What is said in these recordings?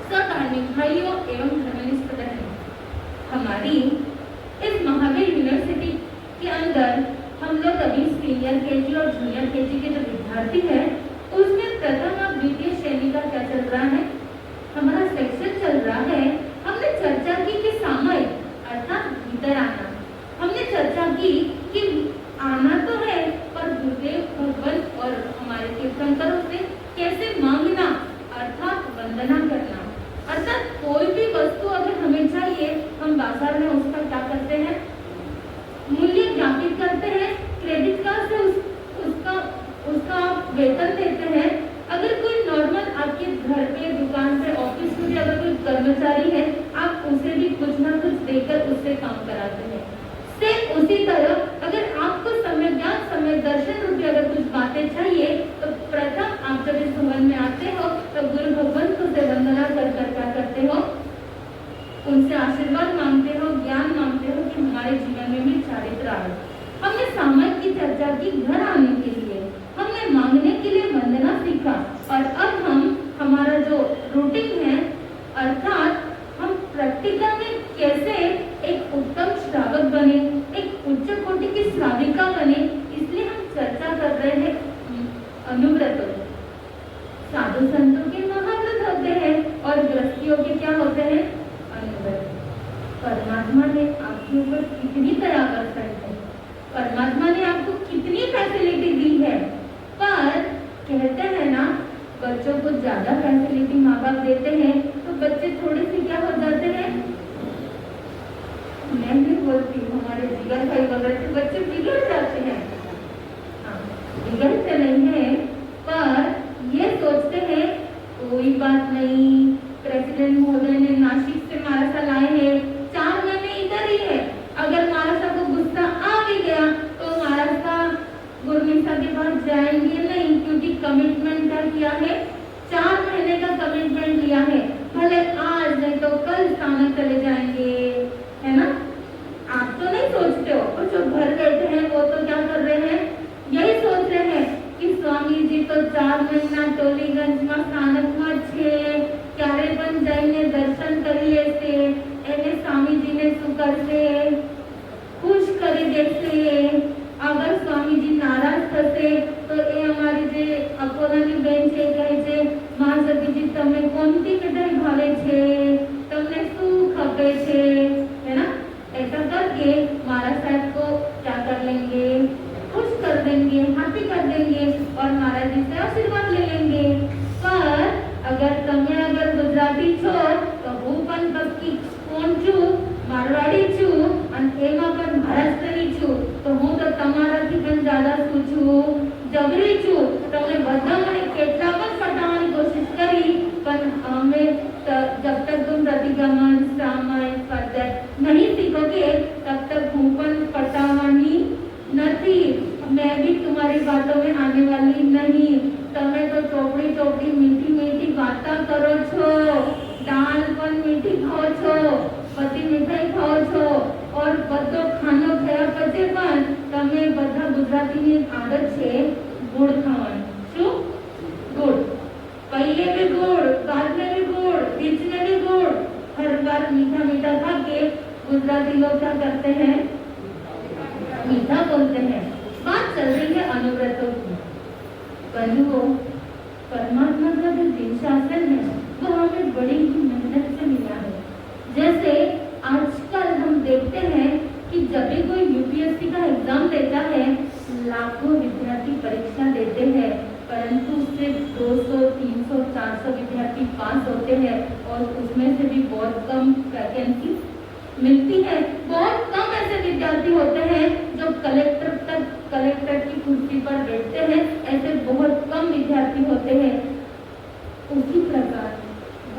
सधार्मिक भाइयों एवं धर्मनिष्ठ बहनों, हमारी इस महावीर यूनिवर्सिटी के अंदर हम लोग अभी सीनियर केजी और जूनियर केजी के जो विद्यार्थी हैं, उसमें प्रथम और द्वितीय श्रेणी का क्या चल रहा है, हमारा सेक्शन चल रहा है। हमने चर्चा की कि सामयिक अर्थात भीतर आना, हमने चर्चा की कि आना तो है पर गुरुदेव भगवान और हमारे तीर्थंकरों से कैसे मांगना अर्थात वंदना करना। अर्थात कोई भी वस्तु अगर हमें चाहिए, हम बाजार में उसका क्या करते हैं, मूल्य ज्ञापित करते हैं, क्रेडिट कार्ड से उसका वेतन देते हैं। अगर कोई नॉर्मल आपके घर पे, दुकान पे, ऑफिस में भी अगर कोई कर्मचारी है, आप उसे भी कुछ ना कुछ देकर उससे काम कराते हैं। सेम उसी तरह अगर आपको समय ज्ञान, समय दर्शन रूपी अगर कुछ बातें चाहिए, तो प्रथम आप जब इस भवन में आते हो तो गुरु भगवान को से वंदना कर क्या करते हो, उनसे आशीर्वाद मांगते हो, ज्ञान मांगते हो कि हमारे जीवन में भी चारित्र आए। हमने सामयिक की चर्चा की घर आने के लिए, हमने मांगने के लिए वंदना सीखा, और अब हम हमारा जो रूटीन है अर्थात हम प्रैक्टिकल में कैसे एक उत्तम श्रावक बने, एक उच्च कोटि की श्राविका बने, इसलिए हम चर्चा कर रहे हैं अनुव्रतों। साधु संतों के महाव्रत होते हैं और गृहस्थियों के क्या होते हैं, अनुव्रत। परमात्मा ने आपके ऊपर कितनी दया बरसाई है, परमात्मा ने आपको कितनी फैसिलिटी दी है, पर कहते हैं ना बच्चों को ज्यादा फैसिलिटी माँ बाप देते हैं तो बच्चे थोड़े से क्या हो जाते हैं, मैं भी बोलती हूँ हमारे जिगर भाई वगैरह के बच्चे बिगड़ जाते हैं। हाँ, बिगड़ते नहीं है पर ये सोचते हैं कोई बात नहीं, प्रेसिडेंट महोदय ने नासिक से महाराष्ट्र लाए हैं, 4 महीने इधर ही है, अगर महाराष्ट्र को गुस्सा आ भी गया तो महाराष्ट्र गुरमीसा के पास जाएंगे नहीं, क्योंकि कमिटमेंट क्या किया है, 4 महीने का कमिटमेंट लिया है, भले आज नहीं तो कल स्थानक चले जाएंगे, है ना। आप तो नहीं सोचते हो, और जो घर बैठे हैं वो तो क्या कर रहे हैं, यही सोच रहे हैं कि स्वामी जी तो 4 महीना टोलीगंज में स्थानक में छे, क्यारे बन जाइने दर्शन करिए से, एने स्वामी जी ने सुकर से खुश करी देसे। अगर स्वामी जी नाराज થશે તો એ અમારી જે અકોલાની બેન છે કહે છે મહાસતીજી તમને કોનથી મીઠાઈ ભાવે છે, તમને શું ખપે છે, है ना। ऐसा करके महाराज साहब को क्या कर लेंगे, खुश कर देंगे, हैप्पी कर देंगे और महाराज जी से आशीर्वाद ले लेंगे। पर अगर તમે अगर गुजराती છો तो હું પણ પક્કી કોણ છું, મારવાડી છું અને એમાં પણ મહારાષ્ટ્રની છું, તો હું તો તમારાથી પણ જ્યાदा શું છું, જબરી છું। તમને બધા મને કેટલા પણ પટાવવાની કોશિશ કરી, પણ અમે जब तक तुम प्रतिगमन सामय पद्धत नहीं सीखोगे तब तक હું પણ પટાવવાની નથી, मैं भी तुम्हारी बातों में आने वाली नहीं। તમે તો ચોપડી ચોપડી મીઠી મીઠી વાતા કરો છો, દાલ પણ મીઠી ખાઓ છો, બધી મીઠાઈ ખાઓ છો, और બધો ખાનો થયા પછી પણ તમે બધા ગુજરાતીની આદત છે ગુડ ખાવાની, શું ગુડ, पहले भी गुड़, बाद में भी गुड़, बीच में भी गुड़, हर बार मीठा मीठा खा के गुजराती लोग क्या करते हैं, मीठा बोलते हैं। बात चल रही है अनुव्रतों की। बंधुओं, परमात्मा का जो दिन शासन है वो हमें बड़ी ही मेहनत से मिला है। जैसे आजकल हम देखते हैं कि जब भी कोई यूपीएससी का एग्जाम देता है, लाखों विद्यार्थी परीक्षा देते हैं, परंतु सिर्फ 200, 300, 400 विद्यार्थी पास होते हैं और उसमें से भी बहुत कम वैकेंसी मिलती है। बहुत कम ऐसे विद्यार्थी होते हैं जो कलेक्टर की कुर्सी पर बैठते हैं, ऐसे बहुत कम विद्यार्थी होते हैं। उसी प्रकार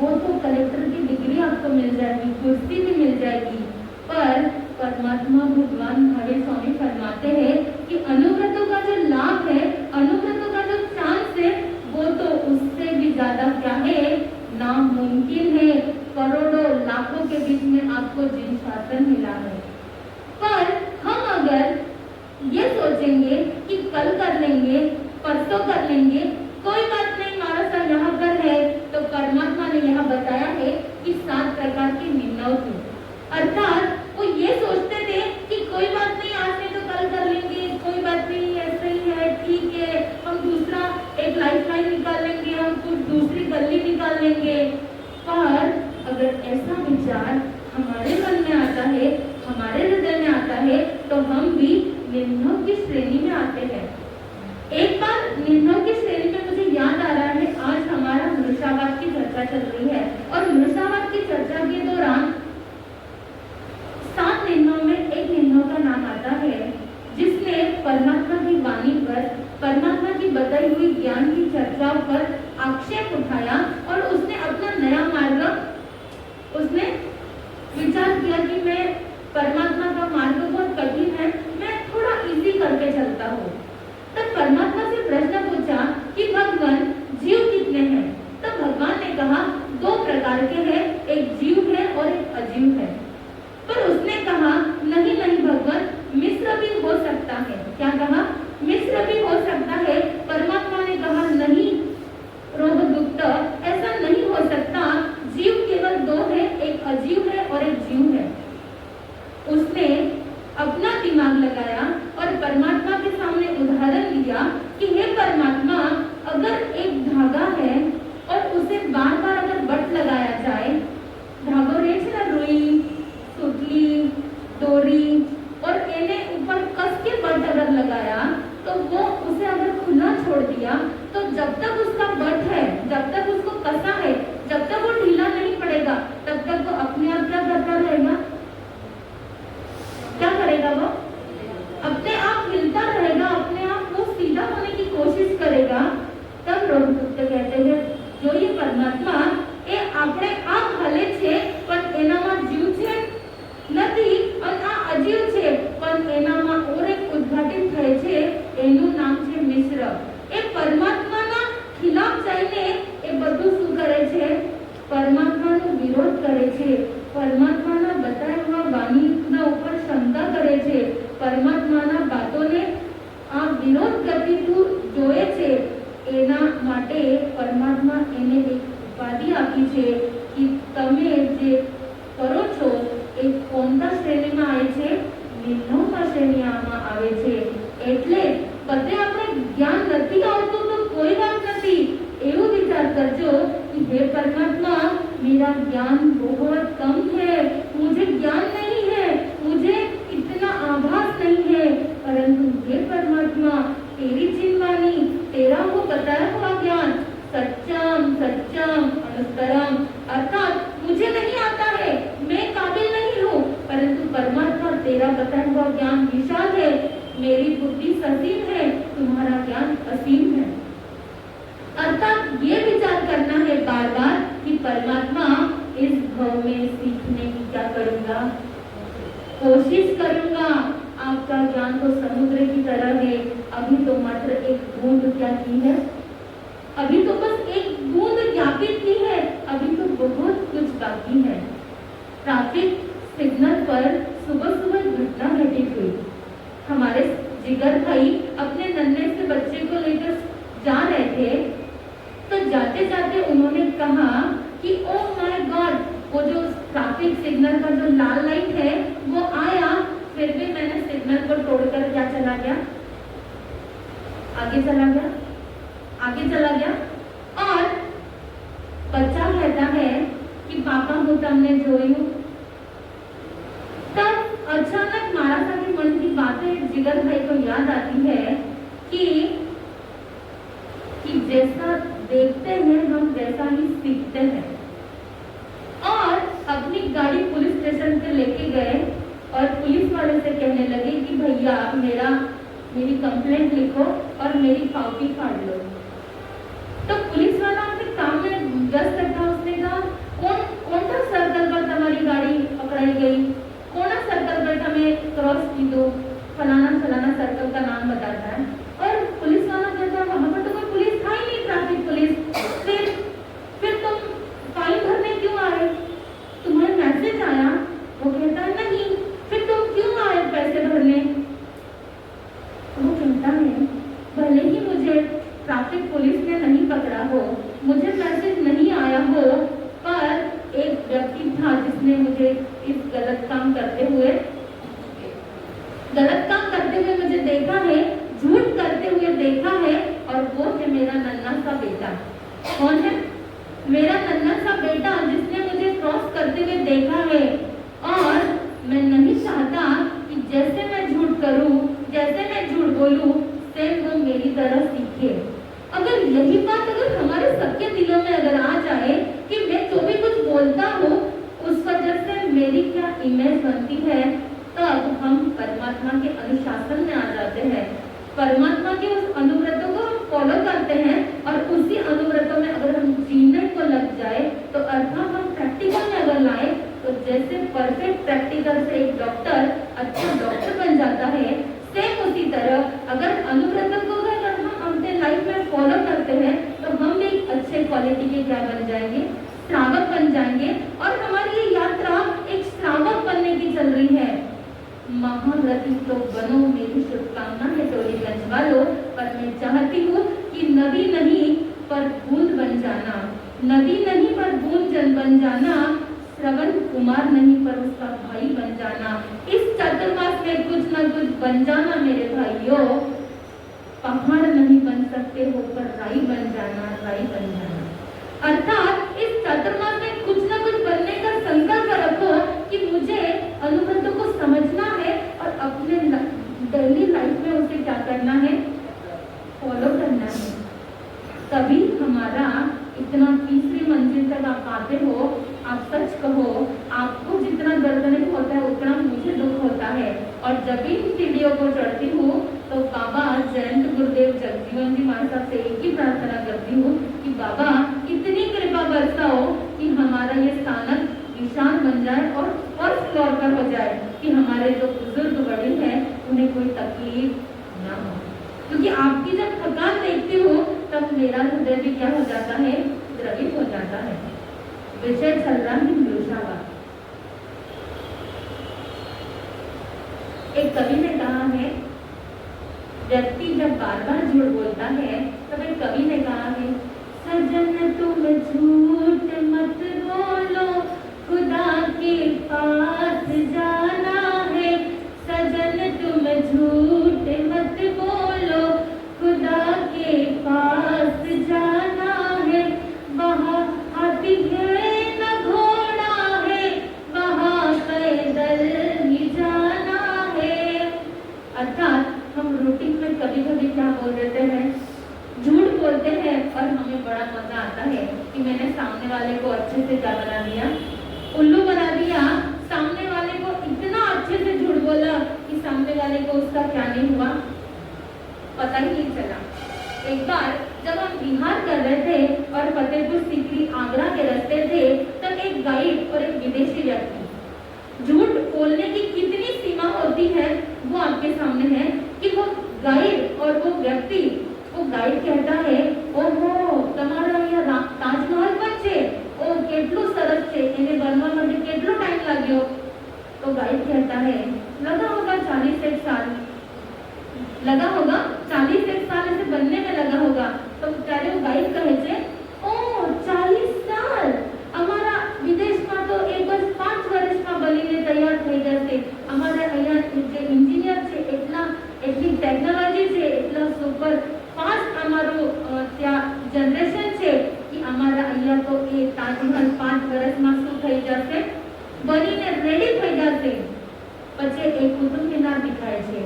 वो तो कलेक्टर की डिग्री आपको मिल जाएगी, कुर्सी भी मिल जाएगी, पर परमात्मा भगवान महावीर स्वामी फरमाते हैं कि अनुव्रतों का जो लाभ है, अनुव्रतों का जो चांस है, वो तो उससे भी ज्यादा क्या है, नामुमकिन है। करोड़ों लाखों के बीच में आपको जिन शासन मिला है, पर हम अगर ये सोचेंगे कि कल कर लेंगे, परसों कर लेंगे, कोई बात नहीं, हमारा सा यहाँ पर है, तो परमात्मा ने यहाँ बताया है अगर ऐसा विचार हमारे मन में आता है, हमारे हृदय में आता है, तो हम भी निर्णयों की श्रेणी में आते हैं। एक बार निर्णयों की श्रेणी में मुझे याद आ रहा है, आज हमारा मृषावाद की चर्चा चल रही है और मृषावाद की चर्चा के दौरान 7 निर्णयों में एक निर्णय का नाम आता है जिसने परमात्मा की वाणी पर, परमात्मा की बताई हुई ज्ञान की चर्चा पर आक्षेप उठाया और उसने अपना नया मार्ग, उसने विचार किया कि मैं परमात्मा का मार्ग बहुत कठिन है, मैं थोड़ा इजी करके चलता हूँ। तब परमात्मा से प्रश्न पूछा कि भगवान जीव कितने हैं? तब भगवान ने कहा 2 प्रकार के हैं, एक जीव है और एक अजीव है। पर उसने कहा नहीं नहीं भगवान, मिश्र भी हो सकता है। क्या कहा? मिश्र भी हो सकता है। परमात्मा ने कहा नहीं रोहदुक्त, ऐसा नहीं हो सकता, जीव केवल 2 है, एक अजीव है और एक जीव है। उसने अपना दिमाग लगाया और परमात्मा के सामने उदाहरण दिया कि हे परमात्मा, अगर एक धागा है और उसे बार बार अगर बट लगाया जाए, धागो रे छे ना रुई, सुतली, डोरी और एने ऊपर कस के बट अगर लगाया तो वो उसे अगर खुला छोड़ दिया तो जब तक उसका बट है, जब तक उसको कसा है, जब तक वो ढीला नहीं पड़ेगा तब तक वो अपने आप क्या करता रहेगा? क्या करेगा? वो अपने आप हिलता रहेगा, अपने आप वो सीधा होने की कोशिश करेगा। तब रोहदुक्त कहते हैं जो ये परमात्मा એ આપણે આ હલે છે પણ એનામાં જીવ છે નથી અને આ અજીવ છે પણ એનામાં ઓર એક ઉદ્ઘાટિત થાય છે, એનું નામ છે મિશ્ર। એ પરમાત્માના ખિલાફ જઈને એ બધું શું કરે છે? પરમાત્માનો વિરોધ કરે છે, પરમાત્માના બતાવ્યા વાણીના ઉપર શંકા કરે છે, પરમાત્માના વાતોને આ વિરોધ ગતિથી જોએ છે। એના માટે પરમાત્મા એને એક ઉપાધિ આપી છે કે તમે જે કરો છો એ કોણતા શ્રેણીમાં આવે છે? નિર્ણયમાં શ્રેણીમાં આવે છે। એટલે બધે આપણે જ્ઞાન નથી આવતું તો કોઈ વાત નથી, એવું વિચાર કરજો कि हे परमात्मा, मेरा ज्ञान बहुत कम है, मुझे ज्ञान नहीं है, मुझे इतना आभास नहीं है, परंतु हे परमात्मा तेरी चिन्वानी, तेरा वो बताया हुआ ज्ञान सच्चम सच्चम अनुत्तरम, अर्थात मुझे नहीं आता है, मैं काबिल नहीं हूँ, परंतु परमात्मा तेरा बताया हुआ ज्ञान विशाल है, मेरी बुद्धि असीम है, तुम्हारा ज्ञान असीम है। अर्थात ये विचार करना है बार बार कि परमात्मा इस भाव में सीखने की क्या करूंगा? कोशिश करूंगा। आपका ज्ञान तो समुद्र की तरह है, अभी तो मात्र एक बूंद क्या की है, अभी तो बस एक बूंद ज्ञापित की है, अभी तो बहुत कुछ बाकी है। ट्रैफिक सिग्नल पर सुबह सुबह घटना घटित हुई। हमारे जिगर भाई अपने नन्हे से बच्चे को लेकर जा रहे थे, तो जाते जाते उन्होंने कहा कि ओ माय गॉड, वो जो ट्रैफिक सिग्नल का जो लाल लाइट है वो आया, फिर भी मैंने सिग्नल को तोड़कर क्या चला गया? आगे चला गया, आगे चला गया। और बच्चा कहता है कि पापा હું તમને જોયું। तब अचानक मारा साथी मन की बातें जिगर भाई को याद आती है कि जैसा देखते हैं हम वैसा ही सीखते हैं। और अपनी गाड़ी पुलिस स्टेशन पे लेके गए और पुलिस वाले से कहने लगे कि भैया आप मेरी कंप्लेंट लिखो और मेरी कॉपी फाड़ लो। तो पुलिस वाला अपने काम में व्यस्त था। उसने कहा कौन सा सर्कल पर तुम्हारी गाड़ी पकड़ाई गई, कौन सा सर्कल पर तुम्हें क्रॉस की दो, फलाना फलाना सर्कल का नाम बताता है। और पुलिस वाला कहता है वहां पर तो कोई पुलिस था ही नहीं, ट्रैफिक पुलिस, फिर तुम फाइन भरने क्यों आए? तुम्हें मैसेज आया? वो कहता है नहीं, फिर तुम क्यों आए पैसे भरने? वो कहता है भले ही मुझे ट्रैफिक पुलिस ने नहीं पकड़ा हो, मुझे मैसेज नहीं आया हो, पर एक व्यक्ति था जिसने मुझे इस गलत काम करते हुए मुझे देखा है, झूठ करते हुए देखा है, और वो है मेरा नन्हा सा बेटा। कौन है? मेरा नन्हा सा बेटा जिसने मुझे क्रॉस बोलता हूँ उस वजह से मेरी क्या इमेज बनती है, तब हम परमात्मा के अनुशासन में आ जाते हैं। परमात्मा के उस अनुव्रतों को हम फॉलो करते हैं और उसी अनुव्रतों में अगर हम जीने को लग जाए तो अर्थात हम प्रैक्टिकल में अगर लाए तो जैसे परफेक्ट प्रैक्टिकल से एक डॉक्टर अच्छा डॉक्टर बन जाता है, सेम उसी तरह अगर अनुव्रतों को अगर हम अपने लाइफ में फॉलो करते हैं तो हम एक अच्छे क्वालिटी के क्या बन जाएंगे, श्रावक बन जाएंगे। और हमारी ये यात्रा एक श्रावक बनने की चल रही है। महारथी तो बनो, मेरी शुभकामना है टोलीगंज वालों। पर मैं चाहती हूँ कि नदी नहीं पर बूंद बन जाना, नदी नहीं पर बूंद जन बन जाना, श्रवण कुमार नहीं पर उसका भाई बन जाना। इस चातुर्मास में कुछ न कुछ बन जाना मेरे भाइयों। पहाड़ नहीं बन सकते हो पर राई बन जाना, राई बन जाना। अर्थात इस चातुर्मास में कुछ न कुछ बनने का संकल्प रखो कि मुझे अनुभवों को समझना है और अपने डेली लाइफ में उसे क्या करना है, फॉलो करना है। तभी हमारा इतना तीसरी मंजिल तक आप आते हो। आप सच कहो, आपको जितना दर्द नहीं होता है उतना मुझे दुख होता है। और जब इन सीढ़ियों को चढ़ती हूँ तो बाबा जयंत गुरुदेव जगजीवन जी महाराज साहब से एक ही प्रार्थना करती हूँ कि बाबा इतनी कृपा बरसाओ कि हमारा ये स्थानक निशान बन जाए और फर्स्ट फ्लोर पर हो जाए, कि हमारे जो बुजुर्ग बड़े हैं उन्हें कोई तकलीफ ना हो। क्योंकि आपकी जब थकान देखती हूँ तब मेरा हृदय भी क्या हो जाता है, द्रवित हो जाता है। विषय चल रहा है मृषावाद। एक कवि ने कहा है, व्यक्ति जब बार बार झूठ बोलता है तब एक कवि ने कहा है, सजन तुम झूठ मत बोलो, खुदा के पास जाना है। सजन तुम झूठ मत बोलो, खुदा के पास जाना है। वहाँ हाथी है न घोड़ा है, वहाँ पैदल ही जाना है। अर्थात हम रूटीन में कभी कभी क्या बोल देते हैं, झूठ बोलते हैं और हमें बड़ा मजा आता है कि मैंने सामने वाले को अच्छे से क्या बना दिया, उल्लू बना दिया। सामने वाले को इतना अच्छे से झूठ बोला कि सामने वाले को उसका क्या नहीं हुआ, पता ही नहीं चला। एक बार जब हम बिहार कर रहे थे और फतेहपुर सीकरी आगरा के रास्ते थे, तब एक गाइड और एक विदेशी व्यक्ति, झूठ बोलने की कितनी सीमा होती है वो आपके सामने है कि वो गाइड और वो व्यक्ति, वो गाइड कहता है, ओहो તમારા અહીંયા તાજમहल પણ છે, ओ કેટલું સરસ છે, એને બનવા માટે કેટલો ટાઈમ लाग्यो? तो गाइड कहता है, लगा होगा 40 साल, लगा होगा 40 साल ऐसे बनने में लगा होगा। तो ત્યારે वो गाइड કહે છે, ओ 40 साल, અમારા વિદેશમાં તો એક જ 5 વર્ષમાં બનીને તૈયાર થઈ જશે। અમારે અહીંયા જે એન્જિનિયર છે એટલી ટેકનોલોજી છે, એટલા સુપર फास्ट અમારું ત્યાં જનરેશન છે कि અમારા અહીંયા તો એ તાજમहल 5 વર્ષમાં શું થઈ જશે, બનીને રેડી થઈ જશે। પછી એક કુતુબ મિનાર દેખાય છે,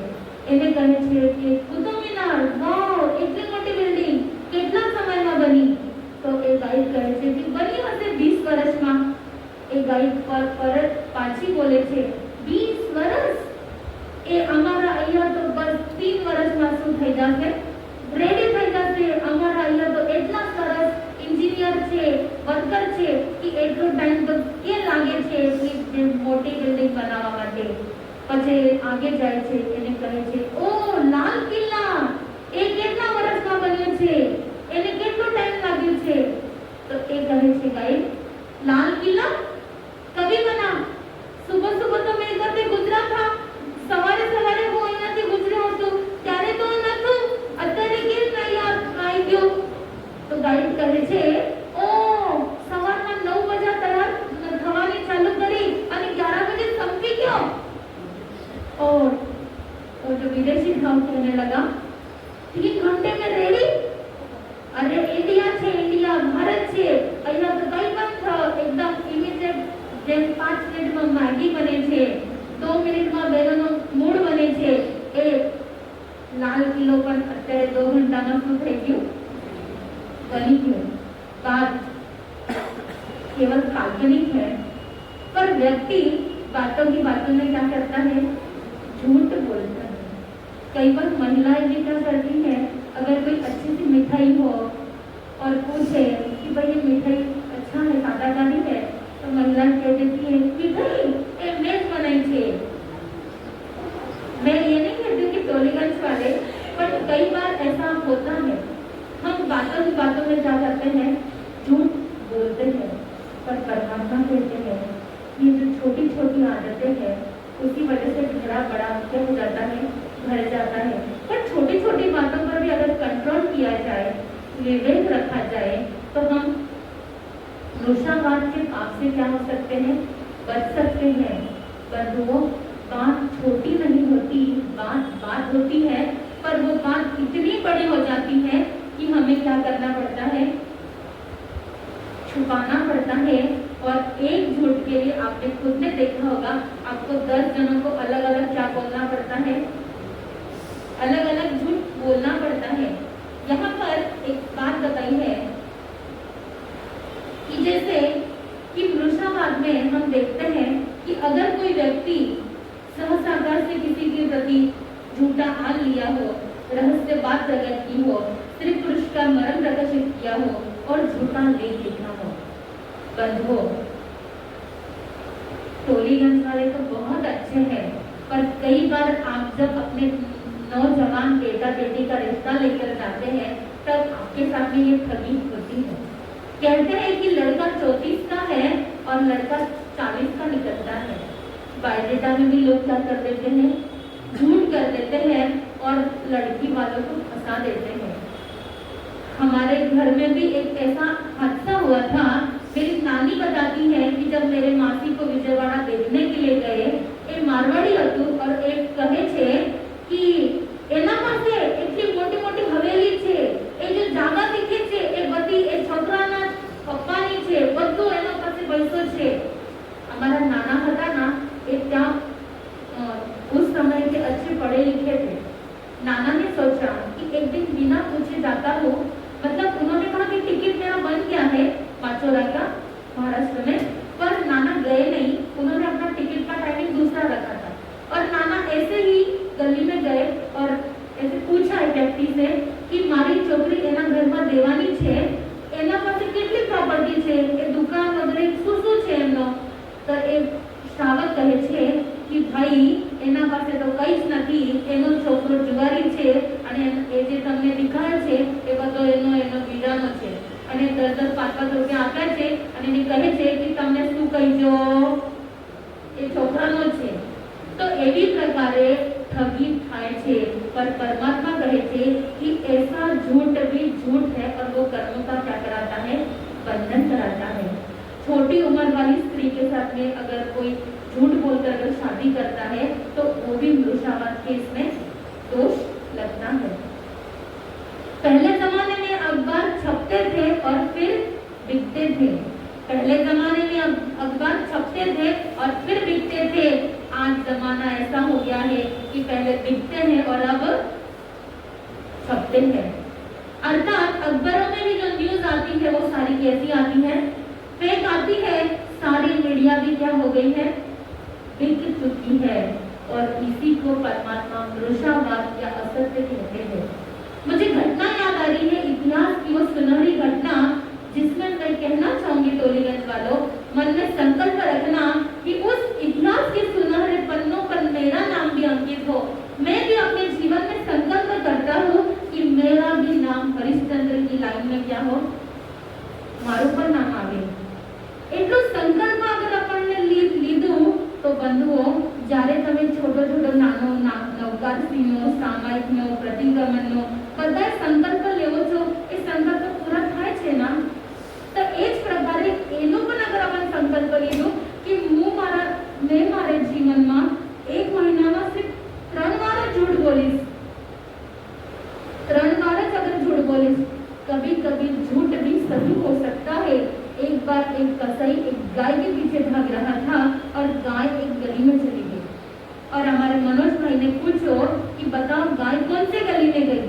એને કહે છે કે કુતુબ મિનાર, વાવ એટલી મોટી બિલ્ડિંગ કેટલા સમયમાં બની? તો એ ગાઈડ કહે છે કે બની હશે 20 વર્ષમાં। એ ગાઈડ પર પાછી બોલે છે, 20 વર્ષ? એ અમારા અહીંયા તો બસ 3 વર્ષમાં શું થઈ જશે, રેડી થઈ જશે। અમારા અહીંયા તો એટલા સરસ इंजीनियर છે, વર્કર છે કે એટલો ટાઈમ તો કે લાગે છે એટલી મોટી બિલ્ડિંગ બનાવવા માટે। પછી આગે જાય છે, એને કહે છે, ઓ લાલ કિલ્લા એ કેટલા વર્ષમાં બન્યો છે, એને કેટલો ટાઈમ લાગ્યો છે? તો એ કહે છે ગાઈડ, લાલ કિલ્લા કभी बना? सुबह सुबह तो मैं इधर से गुजरा था, सवारे सवारे હું અહીંયાથી ગુજર્યો હતો ત્યારે તો નતું, અત્યારે કેમ તૈયાર આવી ગયો? तो गाइड કહે છે, ओ સવારના 9 વાગ્યા તૈયાર થવાની ચાલુ કરી અને 11 बजे संपी गयो। और वो जो विदेशी था कहने लगा, 3 घंटे में रेडी? अरे इंडिया छे, इंडिया भारत छे, અહીંયા તો કઈ પણ एकदम इमीडिएट જેમ 5 મિનિટમાં મેગી બને છે, 2 મિનિટમાં બેરોનો મૂળ બને છે। એ લાલ કિલ્લો પણ અત્યારે 2 ઘંટામાં શું થઈ ગયું, बनी गयो। बात केवल काल काल्पनिक है, पर व्यक्ति बातों की बातों में क्या करता है, झूठ बोलता है। कई बार महिलाएं भी क्या करती है, अगर कोई अच्छी सी मिठाई हो और पूछे कि भाई ये मिठाई अच्छा है, सादाकारी है, तो महिला कह देती है मिठाई ए मेज बनाई छे। मैं ये नहीं कहती कि टोलीगंज वाले, पर कई बार ऐसा होता है, हम बातों की बातों में क्या करते हैं, झूठ बोलते हैं। पर परमात्मा कहते हैं ये जो छोटी छोटी आदतें हैं उसी वजह से घड़ा बड़ा क्या हो जाता है, भर जाता है। पर छोटी छोटी बातों पर भी अगर कंट्रोल किया जाए, विवेक रखा जाए, तो हम रोषावाद के पाप से क्या हो सकते हैं, बच सकते हैं। बंधुओं, बात छोटी नहीं होती, बात होती है, पर वो बात इतनी बड़ी हो जाती है कि हमें क्या करना पड़ता है, छुपाना पड़ता है। और एक झूठ के लिए आपने खुद ने देखा होगा, आपको 10 जनों को अलग अलग क्या बोलना पड़ता है, अलग अलग झूठ बोलना पड़ता है। यहाँ पर एक बात बताई है कि जैसे कि मृषावाद में हम देखते हैं कि अगर कोई व्यक्ति सहसाकार से किसी के प्रति झूठा हाल लिया हो, रहस्य बात प्रकट की हो, स्त्री पुरुष का मर्म प्रकाशित किया हो और झूठा लेख लिखा हो। बंधुओं, टोलीगंज वाले तो बहुत अच्छे हैं, पर कई बार आप जब अपने नौजवान बेटा बेटी का रिश्ता लेकर जाते हैं, तब आपके साथ में ये ठगी होती है। कहते हैं कि लड़का 34 का है और लड़का 40 का निकलता है। बायोडेटा में भी लोग क्या कर देते हैं, झूठ कर देते हैं और लड़की वालों को फंसा देते हैं। हमारे घर में भी एक ऐसा हादसा हुआ था। मेरी नानी बताती है कि जब मेरे मासी को विजयवाड़ा देखने के लिए गए, एक मारवाड़ी हतु और एक कहे छे कि एना पासे એટલી મોટી મોટી હવેલી છે, એ જે જાગા દીખે છે એ બધી એ છોકરાના પપ્પાની છે, બધું એના પાસે પૈસો છે। हमारा नाना હતા ना, એ ત્યાં उस समय के अच्छे पढ़े लिखे थे। नाना ने सोचा कि एक दिन बिना पूछे जाता हूँ, मतलब उन्होंने कहा कि टिकट मेरा बन गया है माचोरा का महाराष्ट्र में, पर नाना गए नहीं। उन्होंने अपना टिकट का टाइमिंग दूसरा रखा था और नाना ऐसे ही गली में गए और ऐसे पूछा एक व्यक्ति से कि मारी छोकरी एना घर में देवानी छे, एना पासे કેટલી પ્રોપર્ટી છે, એ દુકાન વગેરે શું શું છે એમનો? તો એ શ્રાવક કહે છે कि भाई एना पासे तो कई ज नहीं, एनो छोकरो जुवारी छे अने ए जे तमने दिखाय छे ए बधो एनो बीजानो छे अने 10-10 5-5 रुपया आप्या छे अने एने कहे छे कि तमने शुं कहीजो ए छोकरानो छे। तो एवी प्रकारे ठगी थाय छे। पर परमात्मा कहे छे कि ऐसा झूठ भी झूठ है और वो कर्मों का क्या कराता है, बंधन कराता है। छोटी उम्र वाली स्त्री के साथ में अगर कोई झूठ बोलकर अगर शादी करता है तो वो भी मृषावाद के इसमें दोष लगता है। पहले जमाने में अखबार छपते थे और फिर बिकते थे। पहले जमाने में अखबार छपते थे और फिर बिकते थे। आज जमाना ऐसा हो गया है कि पहले बिकते हैं और अब छपते हैं। अर्थात अखबारों में भी जो न्यूज आती है वो सारी कैसी आती है, फेक आती है। सारी मीडिया भी क्या हो गई है, बिक चुकी है। और इसी को परमात्मा मृषावाद या असत्य कहते हैं। मुझे घटना याद आ रही है, इतिहास की वो सुनहरी घटना, जिसमें मैं कहना चाहूंगी टोलीगंज वालों, मन में संकल्प रखना कि उस इतिहास के सुनहरे पन्नों पर मेरा नाम भी अंकित हो। मैं भी अपने जीवन में संकल्प करता हूँ कि मेरा भी नाम हरिश्चंद्र की लाइन में क्या हो, मारू पर नाम आवे। એટલો સંકલ્પ અગર આપણને લીધું તો બંધુઓ, જ્યારે તમે છોટો છોટો નાનો નવકારસીનો, સામાયિકનો, પ્રતિક્રમણનો બધા સંકલ્પ લેવો છો, એ સંકલ્પ પૂરા થાય છે ના? તો એ જ પ્રકારે એનો પણ અગર આપણે સંકલ્પ લીધો કે મેં મારા જીવનમાં એક મહિનામાં સિર્ફ 3 વાર झूठ बोलीश, 3 बार अगर झूठ बोलीश। कभी कभी झूठ भी सही हो सकता है। एक बार एक कसाई एक गाय के पीछे भाग रहा था और गाय एक गली में चली गई और हमारे मनोज भाई ने पूछो कि बताओ गाय कौन से गली में गई?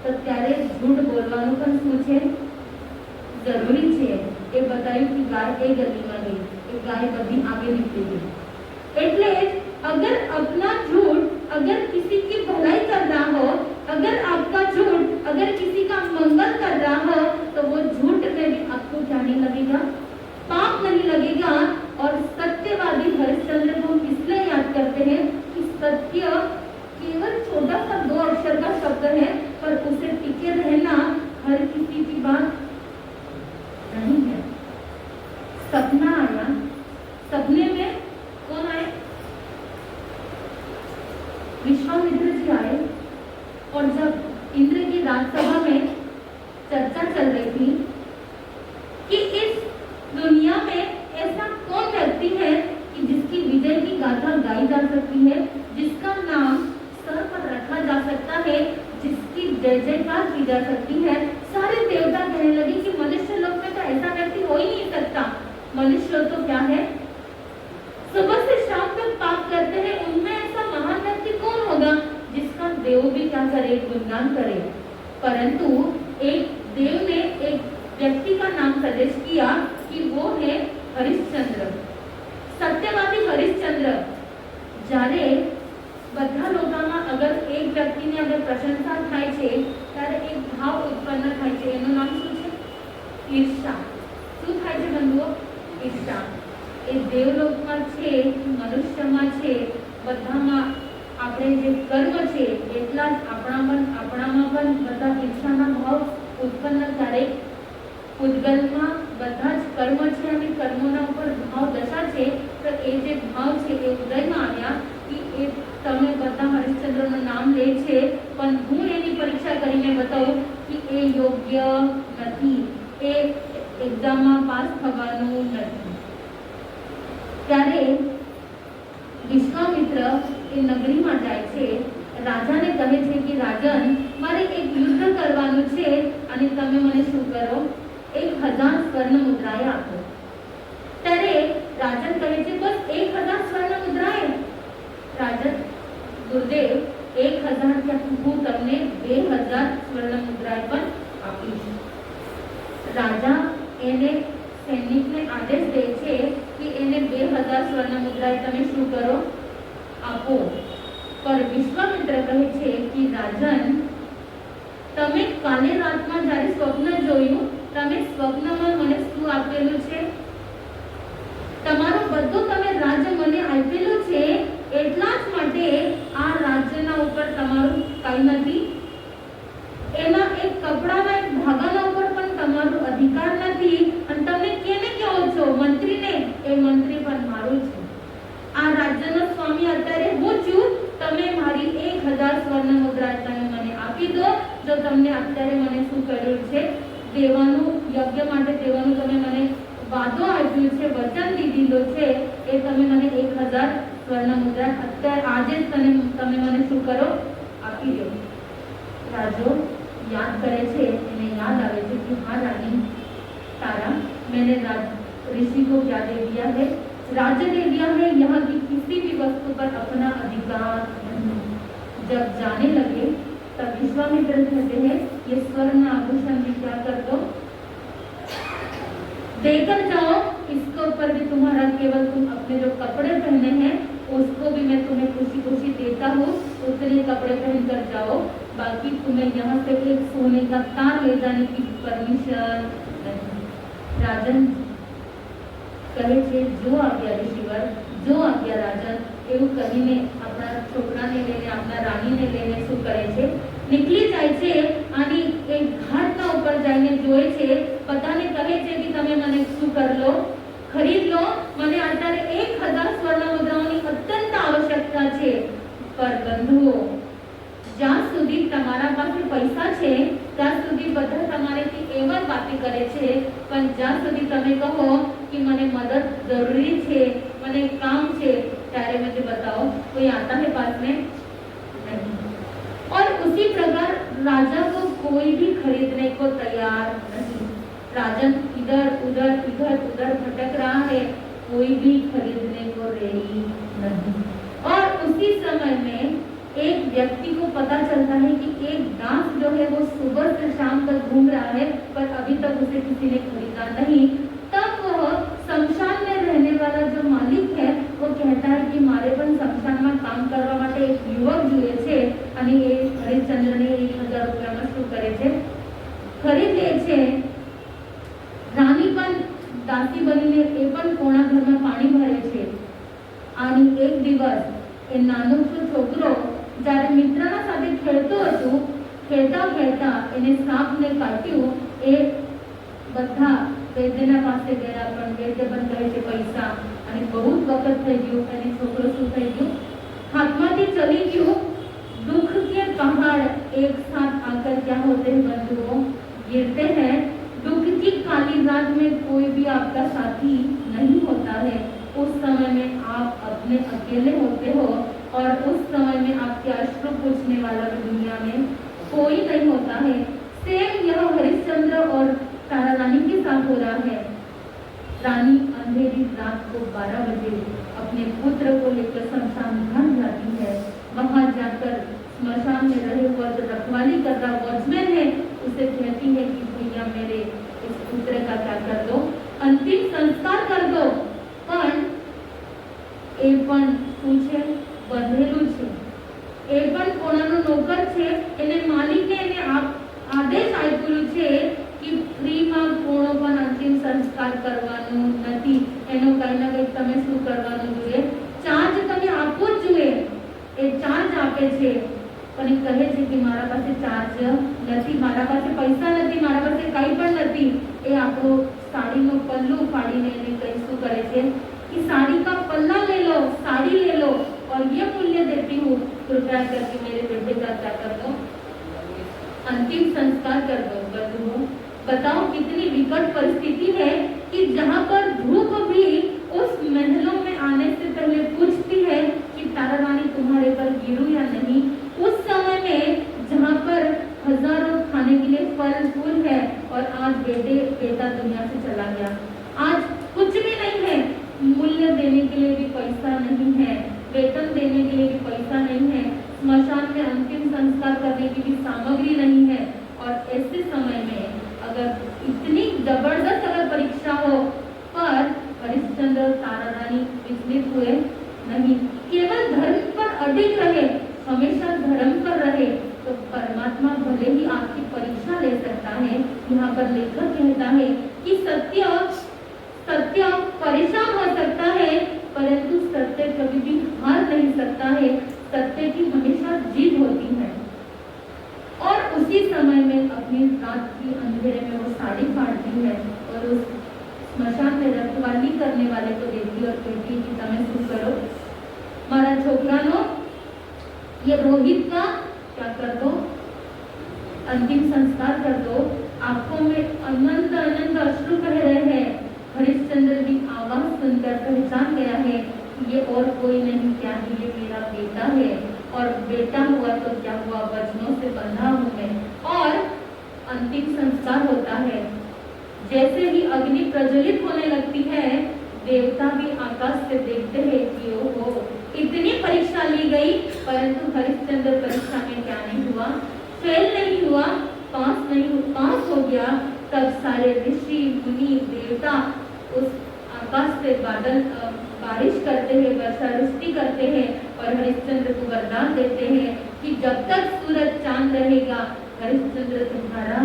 तो त्यारे झूठ बोलवानुं पण शुं छे, जरूरी छे। ए बतायुं कि गाय ए गली में गई। गाय बधी आगे निकलेगी। એટલે अगर अपना झूठ अगर किसी की भलाई कर रहा हो, अगर आपका झूठ अगर किसी का मंगल कर रहा हो, तो वो झूठ में भी आपको क्या नहीं लगेगा, पाप नहीं लगेगा। और सत्यवादी हरिश्चंद्र को इसलिए याद करते हैं कि सत्य केवल छोटा सा 2 अक्षर का शब्द है, पर उसे टिके रहना हर किसी की बात नहीं है। सपना आया, सपने में कौन आए? विश्वामित्र जी आए। और जब इंद्र की राजसभा में चर्चा चल रही थी कि इस दुनिया में ऐसा कौन व्यक्ति है कि जिसकी विजय की गाथा गाई जा सकती है, जिसका नाम सर पर रखा जा सकता है, जिसकी जय जयकार की जा सकती है। सारे देवता कहने लगे कि मनुष्य लोक में तो ऐसा व्यक्ति हो ही नहीं सकता। मनुष्य तो क्या है, सुबह से शाम तक पाप करते हैं, उनमें ऐसा महान व्यक्ति कौन होगा जिसका देव भी क्या करे, गुणगान करे। परंतु एक देव ने एक व्यक्ति का नाम सजेस्ट किया कि वो है हरिश्चंद्र, सत्यवादी हरिश्चंद्र। જ્યારે બધા લોકોમાં અગર એક વ્યક્તિની અગર પ્રશંસા થાય છે ત્યારે એક ભાવ ઉત્પન્ન થાય છે, એનું નામ શું છે? ઈર્ષા। શું થાય છે બંધુઓ? ઈર્ષા। એ દેવલોકમાં છે, મનુષ્યમાં છે, બધામાં આપણે જે કર્મ છે એટલા જ આપણામાં પણ બધા ઈર્ષાના ભાવ ઉત્પન્ન કરે। ઉદ્ગલમાં બધા જ કર્મ છે અને કર્મોના ઉપર ભાવ દશા છે, તો એ જે ભાવ છે એ ઉદયમાં આવ્યા કે એ તમે બધા હરિશ્ચંદ્રનું નામ લે છે, પણ હું એની પરીક્ષા કરીને બતાવું કે એ યોગ્ય નથી, એ એક્ઝામમાં પાસ થવાનું નથી। ત્યારે વિશ્વામિત્ર એ નગરીમાં જાય છે, રાજાને કહે છે કે રાજન, મારે એક યુદ્ધ કરવાનું છે અને તમે મને શું કરો, 1000 स्वर्ण मुद्राएं આપો। ત્યારે રાજન કહે છે બસ 1000 स्वर्ण मुद्राएं? રાજન, ગુરુદેવ 1000 क्या હું તમને 2000 स्वर्ण मुद्राएं પણ આપીશ। રાજા એને સૈનિકને આદેશ દે છે કે એને 2000 स्वर्ण मुद्राएं તમે શું કરો, આપો। પર વિશ્વામિત્ર કહે છે કે રાજન, તમે કાલે રાતમાં જ્યારે સ્વપ્ન જોયું, તમે સ્વપ્નમાં મને શું આપેલું છે? તમારો બધું તમે રાજ્ય મને આપેલું છે, એટલા જ માટે આ રાજ્યના ઉપર તમારું કાઈ નથી, એના એક કપડાના એક ધાગાના ઉપર પણ તમારો અધિકાર નથી। અને તમે કેને કહો છો મંત્રીને? એ મંત્રી પણ મારું છે। આ રાજ્યનો સ્વામી અત્યારે હું છું, તમે મારી 1000 स्वर्ण मुद्रा તમે મને આપી દો। જો તમને અત્યારે મને શું કર્યું છે, દેવાનું યજ્ઞ માટે દેવાનું તમે મને વાદો આપ્યું છે, વચન દીધેલું છે, એ તમે મને 1000 स्वर्ण मुद्रा અત્યારે આજે જ તમે મને શું કરો, આપી દો। राजो याद करे छे, इन्हें याद आवे छे कि हाँ रानी तारा, मैंने ऋषि को क्या दे दिया है, राज्य दे दिया है, यहाँ की किसी भी वस्तु पर अपना अधिकार नहीं। जब जाने लगे तब विश्वामित्र कहते हैं ये स्वर्ण आभूषण भी क्या कर दो, देकर जाओ, इसके ऊपर भी तुम्हारा केवल तुम अपने जो कपड़े पहने हैं उसको भी मैं तुम्हें खुशी खुशी देता हूँ, उतने कपड़े पहन कर जाओ, बाकी तुम्हें यहाँ से एक सोने का तार ले जाने की परमिशन नहीं। राजन કહે છે જો આज्ञा ऋषिवर, जो आज्ञा राजन, એવું કહીને આપણા છોકરાને લઈને આપણા રાણીને લઈને શું કરે છે, નીકળી જાય છે અને એક ઘાટના ઉપર જઈને જોએ છે, બધાને કહે છે કે તમે મને શું કર લો, ખરીદ લો, મને અત્યારે 1000 स्वर्ण मुद्राओની અત્યંત આવશ્યકતા છે। પર બંધુઓ, જ્યાં સુધી તમારા પાસે પૈસા છે ત્યાં સુધી બધા તમારેથી એમ જ વાતો કરે છે, પણ જ્યાં સુધી તમે કહો कि मने मदद जरूरी छे, मने काम छे, ત્યારે मुझे बताओ कोई आता है पास में नहीं। और उसी प्रकार राजा को कोई भी खरीदने को तैयार नहीं। राजन इधर उधर भटक रहा है, कोई भी खरीदने को रेडी नहीं। और उसी समय में एक व्यक्ति को पता चलता है कि एक दास जो है वो सुबह से शाम तक घूम रहा है, पर अभी तक उसे किसी ने खरीदा नहीं। तब वह शमशान में रहने वाला એક દિવસ એ નાનું છોકરો જ્યારે મિત્રના સાથે ખેલતો હતો, ખેલતા ખેલતા એને સાપને કાટ્યું. એ બધા વૈદ્યના પાસે ગયા, પણ વૈદ્ય પણ કહે છે પૈસા, અને બહુ જ વખત થઈ ગયું. અને છોકરો શું થઈ ગયું, हाथમાંથી चली गયું. दुख के पहाड़ एक साथ आकर क्या होते हैं बंधुओं, गिरते हैं. दुख की काली रात में कोई भी आपका साथी नहीं होता है. उस समय में आप अपने अकेले होते हो, और उस समय में आपके अश्रु पूछने वाला भी दुनिया में कोई नहीं होता है. सेम यह हरिश्चंद्र और तारा रानी के साथ हो रहा है. रानी अंधेरी रात को 12 बजे अपने पुत्र को लेकर शमशान घाट जाती है. वहां जाकर स्मशान में रहे हुआ जो रखवाली कर रहा वॉचमैन है, उसे कहती है कि भैया मेरे इस पुत्र का क्या कर दो, अंतिम संस्कार कर दो. પણ એ પણ શું છે, બંધેલું છે. એ પણ કોણાનો નોકર છે. એને માલિકે એને આદેશ આપ્યો છે कि फ्रीમાં કોણો પણ અંતિમ સંસ્કાર કરવાનો નથી. એનો કઈ ના કઈ તમે શું કરવાનું જોઈએ, ચાર્જ તમે આપવો જ જોઈએ. એ ચાર્જ આપે છે, પણ એ કહે છે કે મારા પાસે ચાર્જ નથી, મારા પાસે પૈસા નથી, મારા પાસે કંઈ પણ નથી. એ આપણો સાડીનો પલ્લું ફાડીને એને કઈ શું કરે છે कि साड़ी का पल्ला ले लो, साड़ी ले लो, और ये मूल्य देती हूँ, कृपया करके मेरे बेटे का क्या कर दो, अंतिम संस्कार कर दो. बंधुओं, बताओ कितनी विकट परिस्थिति है कि जहाँ पर धूप भी उस महलों में आने से पहले पूछती है कि तारा रानी तुम्हारे पर गिरूं या नहीं. उस समय में जहाँ पर हजारों खाने के लिए फल फूल है, और आज बेटा दुनिया से चला गया. आज कुछ भी नहीं है, मूल्य देने के लिए भी पैसा नहीं है, वेतन देने के लिए भी पैसा नहीं है, स्मशान में अंतिम संस्कार करने की भी सामग्री नहीं है. और ऐसे समय में अगर इतनी जबरदस्त अगर परीक्षा हो, पर हरिश्चंद्र और तारा रानी विचलित हुए नहीं, केवल धर्म पर अडिग रहे, हमेशा धर्म पर रहे, तो परमात्मा भले ही आपकी परीक्षा ले सकता है. यहाँ पर लेखक कहता है कि सत्य परेशान हो सकता है, परंतु सत्य कभी भी हार नहीं सकता है. सत्य की हमेशा जीत होती है. और उसी समय में अपनी रात की अंधेरे में वो साड़ी फाड़ती है, और उस स्मशान में रखवाली करने वाले को देती और कहती है कि तमें શું કરો, મારા છોકરાનો ये रोहित का क्या कर दो, अंतिम संस्कार कर दो. आंखों में अनंत अनंत अश्रु बह रहे हैं. हरिश्चंद्र की आवाज सुनकर पहचान गया है कि ये और कोई नहीं, क्या है, ये मेरा बेटा है. और बेटा हुआ तो क्या हुआ, वचनों से बंधा हूं मैं. और अंतिम संस्कार होता है. जैसे ही अग्नि प्रज्वलित होने लगती है, देवता भी आकाश से देखते हैं कि ओहो इतनी परीक्षा ली गई, परंतु हरिश्चंद्र परीक्षा में क्या नहीं हुआ, फेल नहीं हुआ, पास हो गया. तब सारे ऋषि मुनि देवता उस आकाश से बारिश करते हैं, वर्षा वृष्टि करते हैं, और हरिश्चंद्र को वरदान देते हैं कि जब तक सूरज चांद रहेगा, हरिश्चंद्र तुम्हारा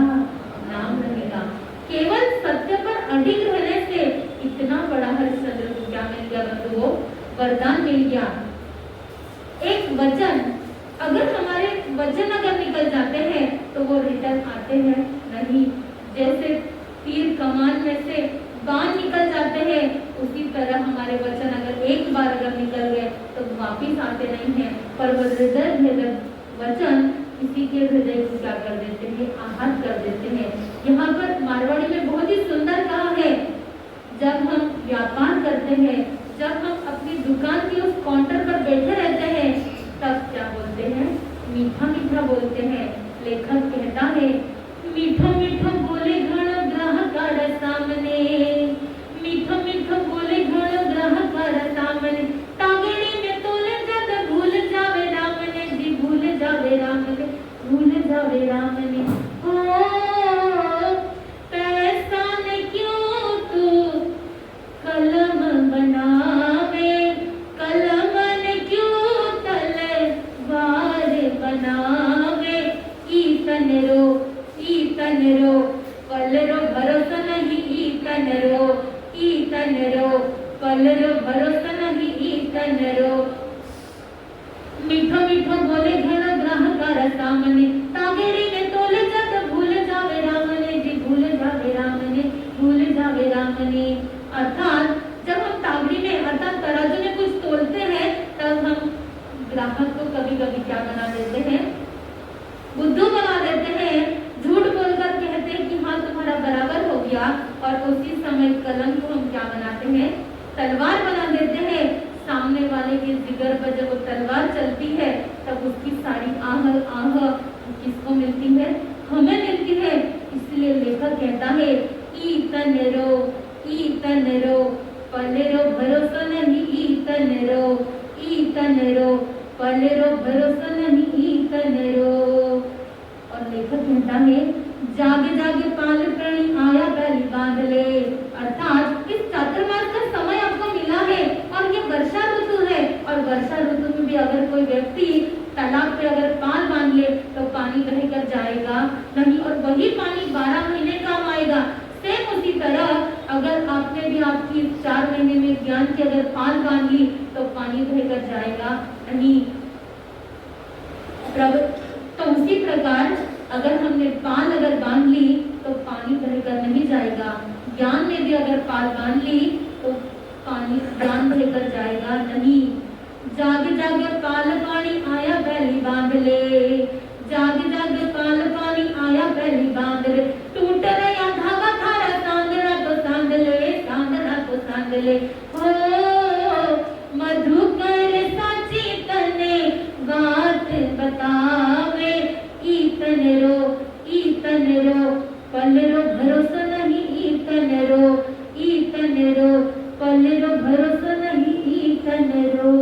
नाम रहेगा. केवल सत्य पर अडिग रहने से इतना बड़ा हरिश्चंद्र को क्या मिल गया बंधुओं, वरदान मिल गया. एक वचन, अगर हमारे वचन अगर निकल जाते हैं तो वो रिटर्न आते हैं नहीं. जैसे तीर कमान में से बाण निकल जाते हैं, उसी तरह हमारे वचन अगर एक बार अगर निकल गए तो वापिस आते नहीं हैं. पर वो हृदय भेदक वचन किसी के हृदय को क्या कर देते हैं, आहत कर देते हैं. यहाँ पर मारवाड़ी में बहुत ही सुंदर कहा है, जब हम व्यापार करते हैं, जब हम अपनी दुकान की उस काउंटर पर बैठे रहते हैं, तब क्या बोलते हैं, मीठा मीठा बोलते हैं. लेखक कहता है मीठा मीठा बोले घण ग्राहक सामने, मीठा मीठा बोले घण ग्राहक सामने, तागड़ी में तोले जब भूल जावे राम ने जी, भूल जावे राम ने, भूल जावे राम ने. हो पैसा ने क्यों तू कलम बनावे, कलम ने क्यों तलवार बनावे. ईतन रो तनरो मीठो मीठो बोले घेनो ग्राहकार सामने तागेरी ने तोले जत भूल जावे रामने जी भूल जावे रामने भूल जावे रामने। अर्थात जब हम तागड़ी में अर्थात तराजू में कुछ तोलते हैं तब हम ग्राहक को कभी कभी क्या बना देते हैं, बुद्धू बना देते हैं, झूठ बोलकर कहते हैं कि हाँ तुम्हारा बराबर हो गया, और उसी समय कलम को हम क्या बनाते हैं, तलवार बना देते हैं। सामने वाले के जिगर पर जब वो तलवार चलती है तब उसकी सारी आह आह किसको मिलती है, हमें मिलती है। इसलिए लेखक कहता है ई तनरो पलेरो भरोसा नहीं ई तनरो पलेरो भरोसा नहीं ई तनरो। और लेखक कहता है जागे जागे पाल प्राणी आया बैली बांध ले। अर्थात इस चातुर्मास का समय आपको मिला है और ये वर्षा ऋतु है, और वर्षा ऋतु में भी अगर कोई व्यक्ति तालाब पे अगर पाल बांध ले तो पानी बह कर जाएगा नहीं, और वही पानी 12 महीने काम आएगा। सेम उसी तरह अगर आपने भी आपकी 4 महीने में ज्ञान की अगर पाल बांध ली तो पानी बह कर जाएगा नहीं। तो उसी प्रकार अगर हमने पाल अगर बांध ली तो पानी बहकर नहीं जाएगा। ज्ञान में भी अगर पाल बांध ली तो पानी ज्ञान बहकर जाएगा नहीं। जागे जागे पाल पानी आया बैली बांध ले, जागे जागे पाल पानी आया बैली बांध ले। टूट रहा धागा थारा सांदना तो सांद ले, सांदना तो सांद ले। हो मधुकर साची तने बात बतावे ई तनरो पलेरो भरोसा नहीं ई तनरो पलेरो भरोसा नहीं ई तनरो।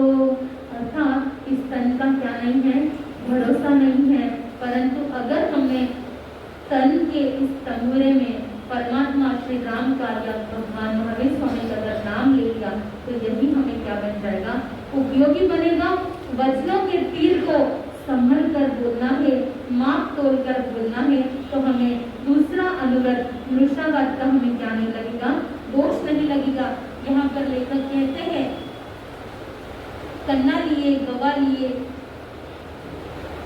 अर्थात इस तन का क्या नहीं है, भरोसा नहीं है, परंतु अगर हमने तन के इस तनुरे में परमात्मा श्री राम का या भगवान महावीर स्वामी का अगर नाम ले लिया तो यही हमें क्या बन जाएगा, उपयोगी बनेगा। वचनों के तीर को संभल कर बोलना है, माप तोड़ कर बोलना है, तो हमें दूसरा अनुगत मृषावाद का हमें क्या नहीं लगेगा, दोष नहीं लगेगा। यहाँ पर लेखक कहते हैं कन्ना लिए गवा लिए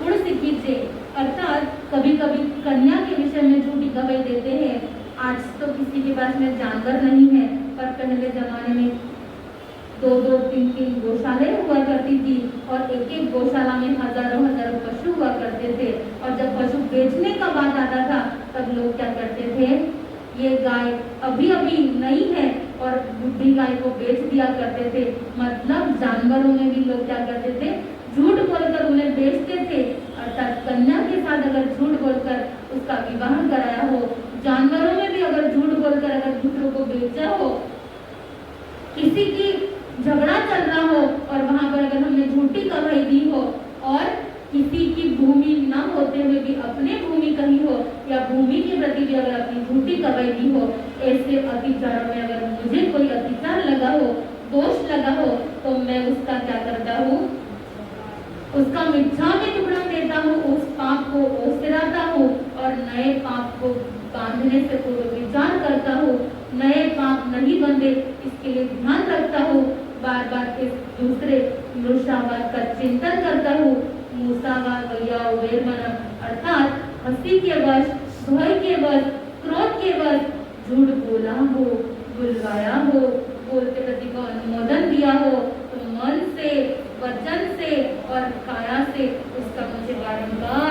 उड़ सीखीजे। अर्थात कभी कभी कन्या के विषय में झूठी गवाही देते हैं। आज तो किसी के पास में जानवर नहीं है, पर पहले जमाने में 2-2, 3-3 गौशालाएं हुआ करती थी, और एक एक गौशाला में हजारों पशु हुआ करते थे। और जब पशु बेचने का बात आता था तब लोग क्या करते थे, ये गाय अभी अभी नई है और बुढ़ी गाय को बेच दिया करते थे। मतलब जानवरों में भी लोग क्या करते थे, झूठ बोलकर उन्हें बेचते थे। अर्थात कन्या के साथ अगर झूठ बोलकर उसका विवाह कराया हो, जानवरों में भी अगर झूठ बोलकर अगर दूसरों को बेचा हो, किसी की झगड़ा चल रहा हो और वहां पर अगर हमने झूठी गवाही दी हो, और किसी की भूमि न होते हुए भी अपने भूमि कही हो, या भूमि के प्रति भी अगर अपनी झूठी गवाही दी हो, ऐसे अतिचारों में अगर मुझे कोई अतिचार लगा हो, दोष लगा हो, तो मैं उसका क्या करता हूँ, उसका मिथ्या में टुकड़ा देता हूँ, उस पाप को ओसराता हूँ और नए पाप को बांधने से पूर्व विचार करता हूँ। नए पाप नहीं बंधे इसके लिए ध्यान रखता हूँ। बार बार इस दूसरे मृषावाद का चिंतन करता हूँ। मूसावाद या वेरमनम, अर्थात हंसी के वश, भय के वश, क्रोध के वश झूठ बोला हो, बुलवाया हो, बोलते प्रति को अनुमोदन दिया हो, तो मन से, वचन से और काया से उसका मुझे बारंबार